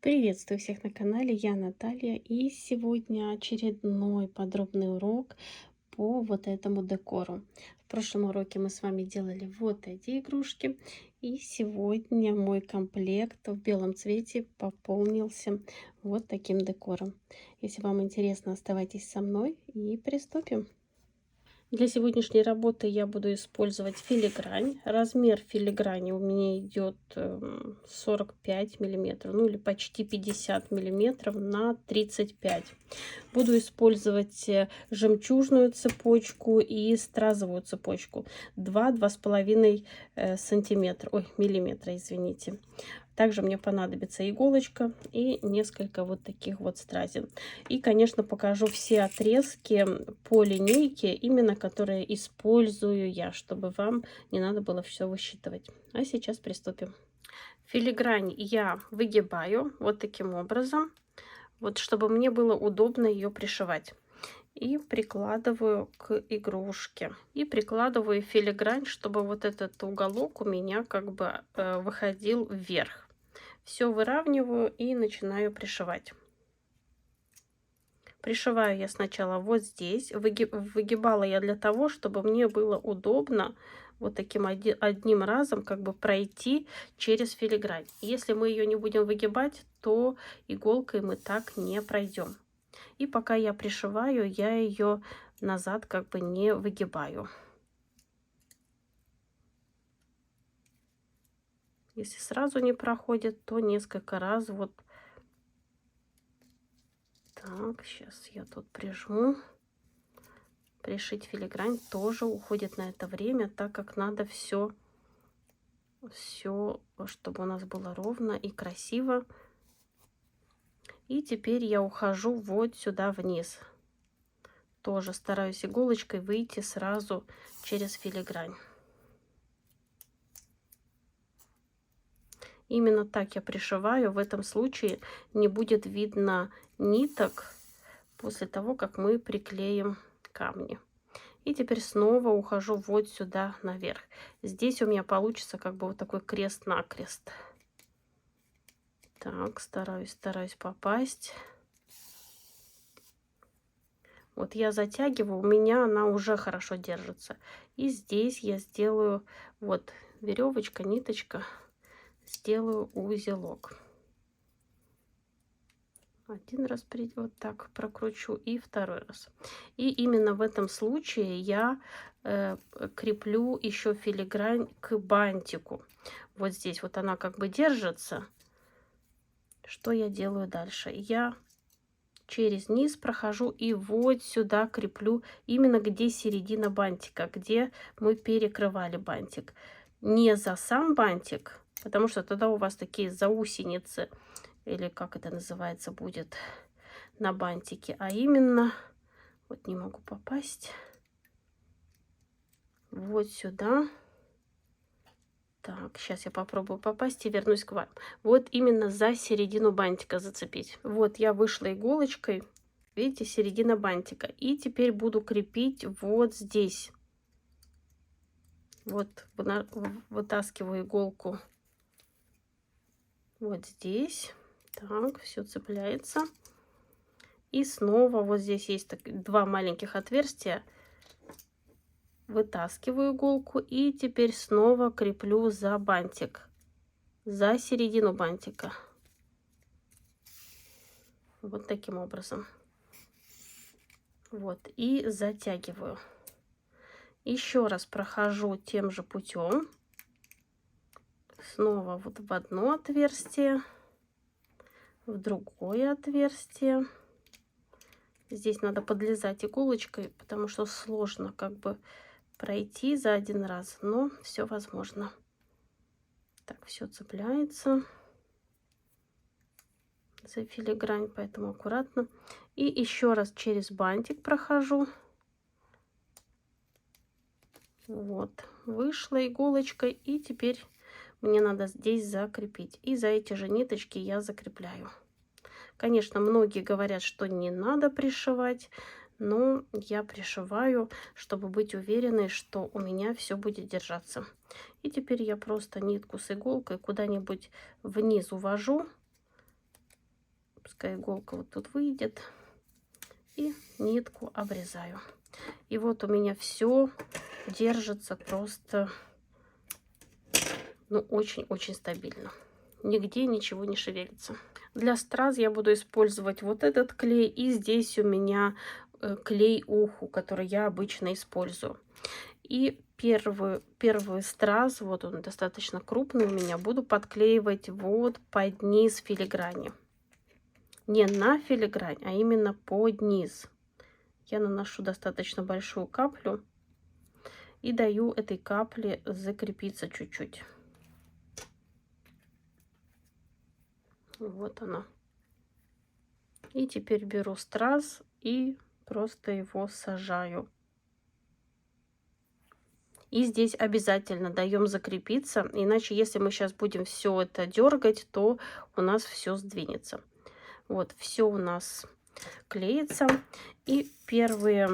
Приветствую всех на канале, я Наталья, и сегодня очередной подробный урок по вот этому декору. В прошлом уроке мы с вами делали вот эти игрушки, и сегодня мой комплект в белом цвете пополнился вот таким декором. Если вам интересно, оставайтесь со мной и приступим. Для сегодняшней работы я буду использовать филигрань. Размер филиграни у меня идет 45 миллиметров, ну или почти 50 миллиметров на 35. Буду использовать жемчужную цепочку и стразовую цепочку 2-2,5 сантиметра, ой, миллиметра, извините. Также мне понадобится иголочка и несколько вот таких вот стразин. И, конечно, покажу все отрезки по линейке, именно которые использую я, чтобы вам не надо было все высчитывать. А сейчас приступим. Филигрань я выгибаю вот таким образом, вот чтобы мне было удобно ее пришивать. И прикладываю к игрушке. И прикладываю филигрань, чтобы вот этот уголок у меня как бы выходил вверх. Все выравниваю и начинаю пришивать. Пришиваю я сначала вот здесь. Выгибала я для того, чтобы мне было удобно вот таким одним разом как бы пройти через филигрань. Если мы ее не будем выгибать, то иголкой мы так не пройдем. И пока я пришиваю, я ее назад как бы не выгибаю. Если сразу не проходит, то несколько раз вот так. Сейчас я тут прижму. Пришить филигрань тоже уходит на это время, так как надо все, чтобы у нас было ровно и красиво. И теперь я ухожу вот сюда вниз. Тоже стараюсь иголочкой выйти сразу через филигрань. Именно так я пришиваю. В этом случае не будет видно ниток после того, как мы приклеим камни. И теперь снова ухожу вот сюда наверх. Здесь у меня получится как бы вот такой крест-накрест. Так, стараюсь попасть. Вот я затягиваю, у меня она уже хорошо держится. И здесь я сделаю вот веревочка, ниточка, сделаю узелок. Один раз вот так прокручу и второй раз. И именно в этом случае я креплю еще филигрань к бантику. Вот здесь вот она как бы держится. Что я делаю дальше? Я через низ прохожу и вот сюда креплю, именно где середина бантика, где мы перекрывали бантик. Не за сам бантик, потому что тогда у вас такие заусеницы, или как это называется, будет на бантике, а именно, вот не могу попасть, вот сюда. Так, сейчас я попробую попасть и вернусь к вам. Вот именно за середину бантика зацепить. Вот я вышла иголочкой, видите, середина бантика. И теперь буду крепить вот здесь. Вот вытаскиваю иголку вот здесь. Так, все цепляется. И снова вот здесь есть два маленьких отверстия. Вытаскиваю иголку и теперь снова креплю за бантик, за середину бантика. Вот таким образом. Вот, и затягиваю. Еще раз прохожу тем же путем. Снова вот в одно отверстие, в другое отверстие. Здесь надо подлезать иголочкой, потому что сложно как бы пройти за один раз, но все возможно. Так, все цепляется за филигрань, поэтому аккуратно. И еще раз через бантик прохожу. Вот, вышла иголочкой, и теперь мне надо здесь закрепить. И за эти же ниточки я закрепляю. Конечно, многие говорят, что не надо пришивать, но я пришиваю, чтобы быть уверенной, что у меня все будет держаться. И теперь я просто нитку с иголкой куда-нибудь вниз увожу. Пускай иголка вот тут выйдет. И нитку обрезаю. И вот у меня все держится просто, ну, очень-очень стабильно. Нигде ничего не шевелится. Для страз я буду использовать вот этот клей. И здесь у меня клей уху, который я обычно использую. И первый страз, вот он достаточно крупный у меня, буду подклеивать вот под низ филиграни. Не на филигрань, а именно под низ. Я наношу достаточно большую каплю и даю этой капле закрепиться чуть-чуть. Вот она. И теперь беру страз и просто его сажаю. И здесь обязательно даем закрепиться, иначе если мы сейчас будем все это дергать, то у нас все сдвинется. Вот, все у нас клеится. И первые,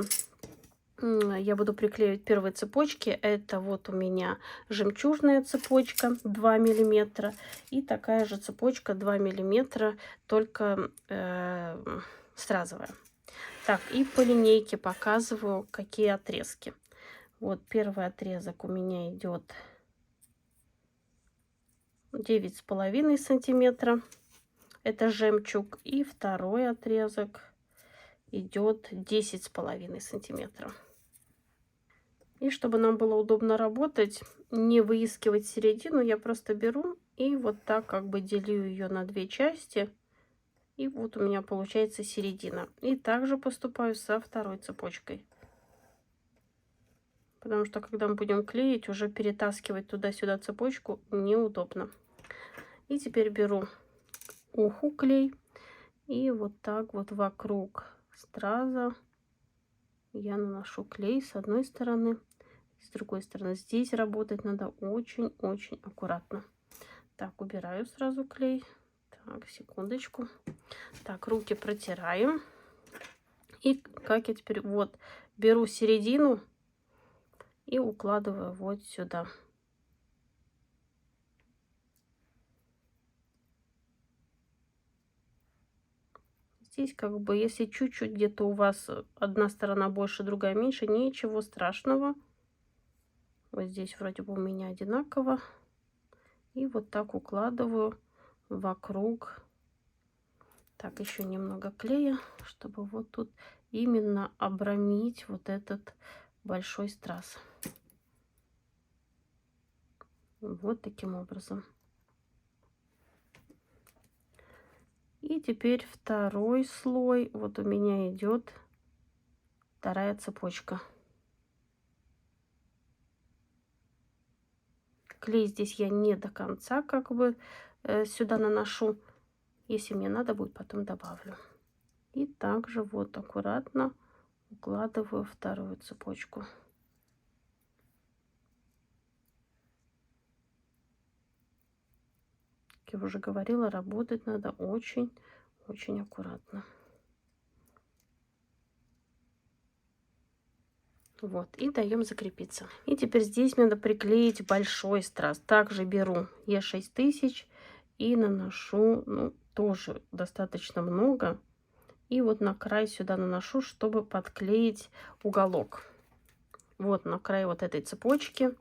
я буду приклеивать первые цепочки. Это вот у меня жемчужная цепочка 2 миллиметра. И такая же цепочка 2 миллиметра, только стразовая. Так, и по линейке показываю, какие отрезки. Вот первый отрезок у меня идет 9,5 сантиметра. Это жемчуг. И второй отрезок идет 10,5 сантиметра. И чтобы нам было удобно работать, не выискивать середину, я просто беру и вот так как бы делю ее на две части. И вот у меня получается середина. И также поступаю со второй цепочкой. Потому что когда мы будем клеить, уже перетаскивать туда-сюда цепочку неудобно. И теперь беру уху клей. И вот так вот вокруг страза я наношу клей с одной стороны. С другой стороны, здесь работать надо очень-очень аккуратно. Так, убираю сразу клей. Так, секундочку. Так, руки протираем. И как я теперь вот беру середину и укладываю вот сюда. Здесь как бы, если чуть-чуть где-то у вас одна сторона больше, другая меньше, ничего страшного. Вот здесь вроде бы у меня одинаково. И вот так укладываю вокруг. Так, еще немного клея, чтобы вот тут именно обрамить вот этот большой страз. Вот таким образом. И теперь второй слой. Вот у меня идет вторая цепочка. Клей здесь я не до конца как бы сюда наношу. Если мне надо будет, потом добавлю. И также вот аккуратно укладываю вторую цепочку. Как я уже говорила, работать надо очень-очень аккуратно. Вот, и даем закрепиться. И теперь здесь мне надо приклеить большой страз. Также беру Е6000 и наношу, ну, тоже достаточно много. И вот на край сюда наношу, чтобы подклеить уголок. Вот на край вот этой цепочки.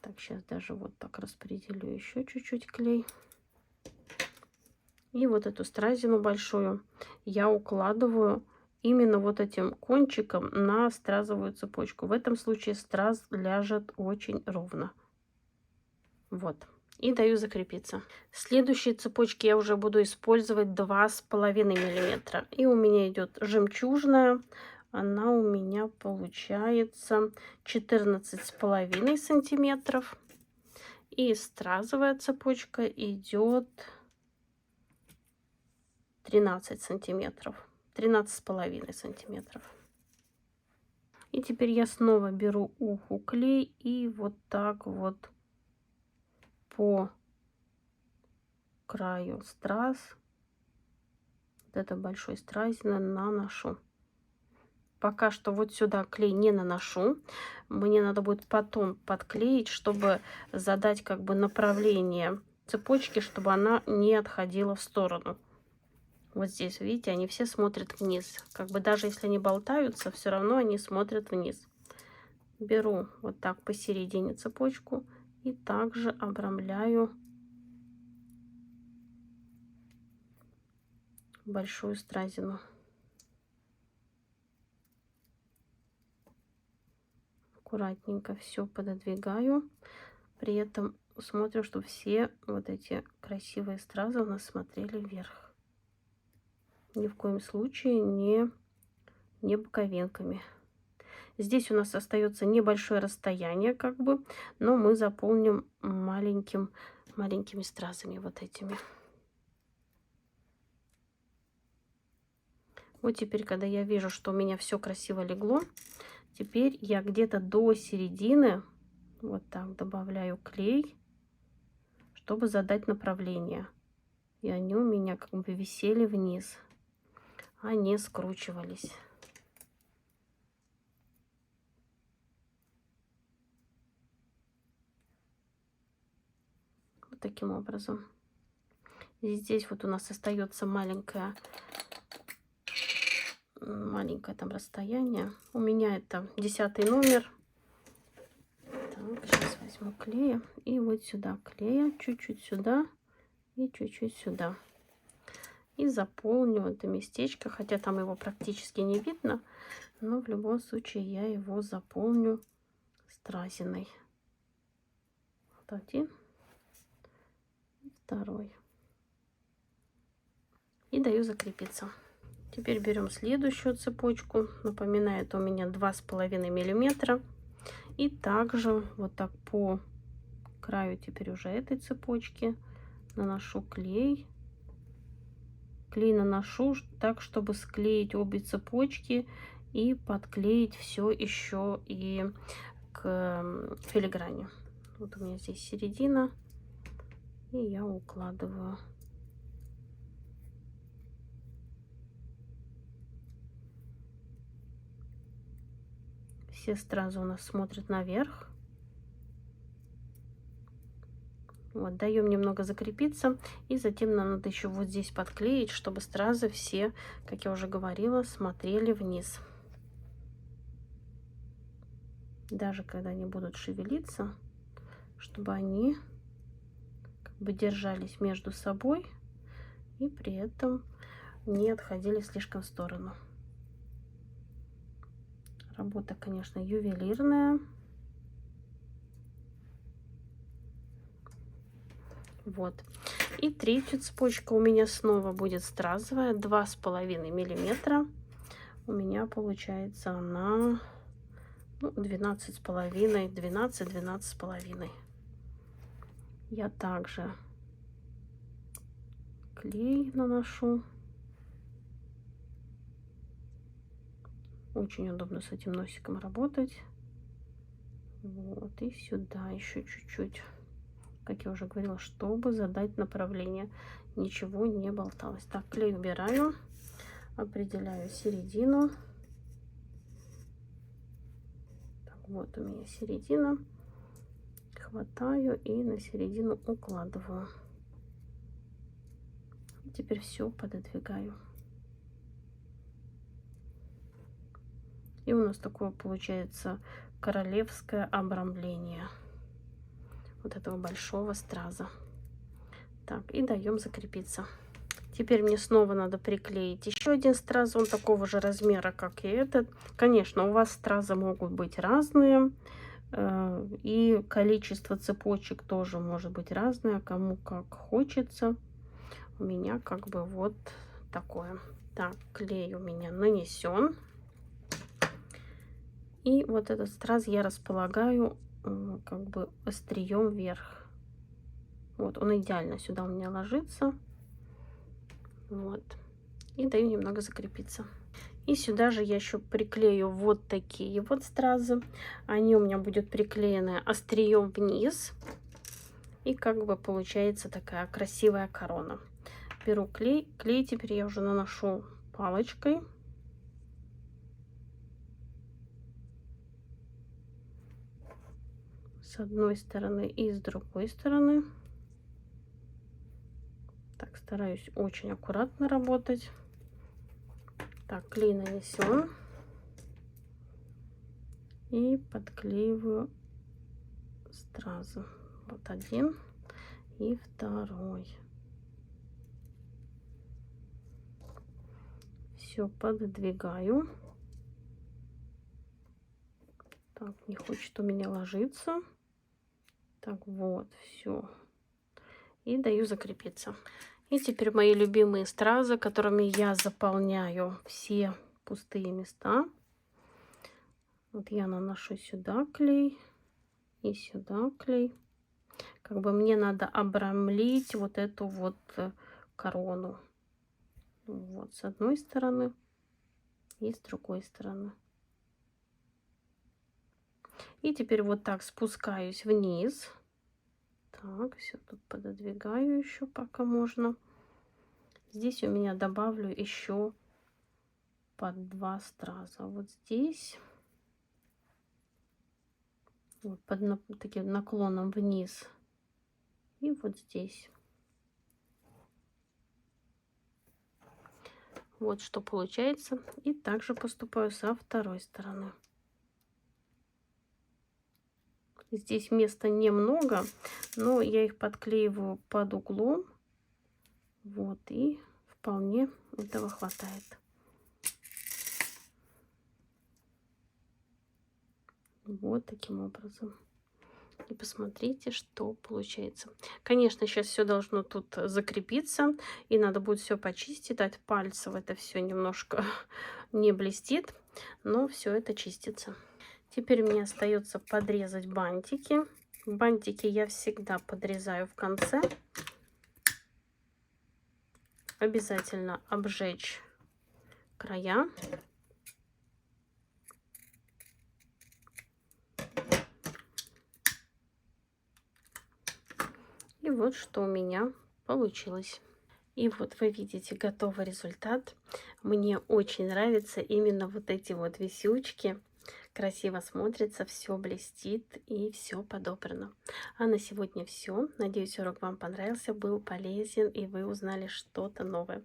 Так, сейчас даже вот так распределю еще чуть-чуть клей. И вот эту стразину большую я укладываю именно вот этим кончиком на стразовую цепочку. В этом случае страз ляжет очень ровно. Вот. И даю закрепиться. Следующие цепочки я уже буду использовать 2,5 миллиметра. И у меня идет жемчужная. Она у меня получается 14,5 сантиметров. И стразовая цепочка идет 13 сантиметров. 13,5 сантиметров. И теперь я снова беру уху клей и вот так вот по краю страз, вот это большой стразины, наношу. Пока что вот сюда клей не наношу. Мне надо будет потом подклеить, чтобы задать как бы направление цепочки, чтобы она не отходила в сторону. Вот здесь, видите, они все смотрят вниз. Как бы даже если они болтаются, все равно они смотрят вниз. Беру вот так посередине цепочку и также обрамляю большую стразину. Аккуратненько все пододвигаю. При этом смотрим, чтобы все вот эти красивые стразы у нас смотрели вверх. Ни в коем случае не боковинками. Здесь у нас остается небольшое расстояние, как бы, но мы заполним маленькими стразами вот этими. Вот теперь, когда я вижу, что у меня все красиво легло, теперь я где-то до середины вот так добавляю клей, чтобы задать направление. И они у меня как бы висели вниз, а не скручивались. Вот таким образом. И здесь вот у нас остается маленькое там расстояние. У меня это 10 номер. Так, сейчас возьму клея и вот сюда клея, чуть-чуть сюда и чуть-чуть сюда. И заполню это местечко, хотя там его практически не видно, но в любом случае я его заполню стразиной. Вот один, второй. И даю закрепиться. Теперь берем следующую цепочку. Напоминаю, это у меня 2,5 миллиметра. И также вот так по краю теперь уже этой цепочки наношу клей. Клей наношу так, чтобы склеить обе цепочки и подклеить все еще и к филиграни. Вот у меня здесь середина, и я укладываю. Все стразы у нас смотрят наверх. Вот, даем немного закрепиться, и затем нам надо еще вот здесь подклеить, чтобы стразы все, как я уже говорила, смотрели вниз. Даже когда они будут шевелиться, чтобы они как бы держались между собой и при этом не отходили слишком в сторону. Работа, конечно, ювелирная. Вот. И третья цепочка у меня снова будет стразовая, 2,5 миллиметра. У меня получается она 12,5, 12,5. Я также клей наношу. Очень удобно с этим носиком работать. Вот, и сюда еще чуть-чуть, как я уже говорила, чтобы задать направление. Ничего не болталось. Так, клей убираю, определяю середину. Так, вот у меня середина. Хватаю и на середину укладываю. Теперь все пододвигаю. И у нас такое получается королевское обрамление вот этого большого страза. Так, и даем закрепиться. Теперь мне снова надо приклеить еще один страз, он такого же размера, как и этот. Конечно, у вас стразы могут быть разные, и количество цепочек тоже может быть разное, кому как хочется. У меня как бы вот такое. Так, клей у меня нанесен. И вот этот страз я располагаю как бы острием вверх. Вот, он идеально сюда у меня ложится. Вот. И даю немного закрепиться. И сюда же я еще приклею вот такие вот стразы. Они у меня будут приклеены острием вниз. И как бы получается такая красивая корона. Беру клей. Клей теперь я уже наношу палочкой. С одной стороны и с другой стороны. Так, Так, стараюсь очень аккуратно работать. Так, клей нанесен. И подклеиваю стразы. Вот один и второй. Все пододвигаю. Так, не хочет у меня ложиться. Так, вот, все. И даю закрепиться. И теперь мои любимые стразы, которыми я заполняю все пустые места. Вот я наношу сюда клей и сюда клей. Как бы мне надо обрамлить вот эту вот корону. Вот с одной стороны и с другой стороны. И теперь вот так спускаюсь вниз. Так, все тут пододвигаю еще пока можно. Здесь у меня добавлю еще под 2 страза. Вот здесь. Вот под таким наклоном вниз. И вот здесь. Вот что получается. И также поступаю со второй стороны. Здесь места немного, но я их подклеиваю под углом. Вот, и вполне этого хватает. Вот таким образом. И посмотрите, что получается. Конечно, сейчас все должно тут закрепиться. И надо будет все почистить. От пальцев это все немножко не блестит. Но все это чистится. Теперь мне остается подрезать бантики. Бантики я всегда подрезаю в конце. Обязательно обжечь края. И вот что у меня получилось. И вот вы видите готовый результат. Мне очень нравятся именно вот эти вот висючки. Красиво смотрится, все блестит и все подобрано. А на сегодня все. Надеюсь, урок вам понравился, был полезен и вы узнали что-то новое.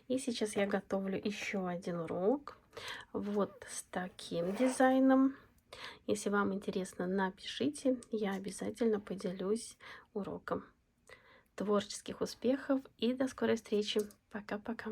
И сейчас я готовлю еще один урок. Вот с таким дизайном. Если вам интересно, напишите. Я обязательно поделюсь уроком. Творческих успехов и до скорой встречи. Пока-пока.